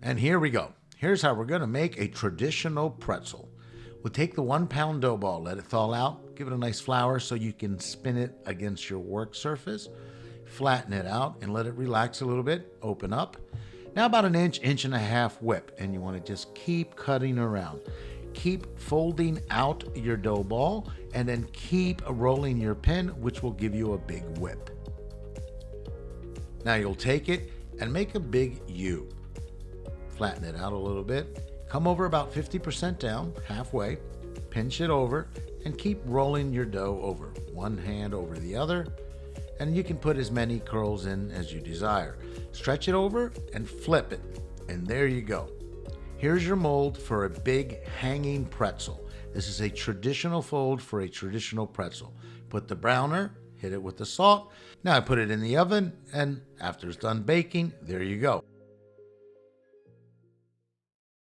And here we go. Here's how we're going to make a traditional pretzel. We'll take the 1 pound dough ball, let it thaw out, give it a nice flour so you can spin it against your work surface, flatten it out and let it relax a little bit, open up. Now about an inch, inch and a half whip, and you want to just keep cutting around. Keep folding out your dough ball and then keep rolling your pin, which will give you a big whip. Now you'll take it and make a big U. Flatten it out a little bit. Come over about 50% down, halfway, pinch it over, and keep rolling your dough over. One hand over the other, and you can put as many curls in as you desire. Stretch it over and flip it, and there you go. Here's your mold for a big hanging pretzel. This is a traditional fold for a traditional pretzel. Put the browner, hit it with the salt. Now I put it in the oven, and after it's done baking, there you go.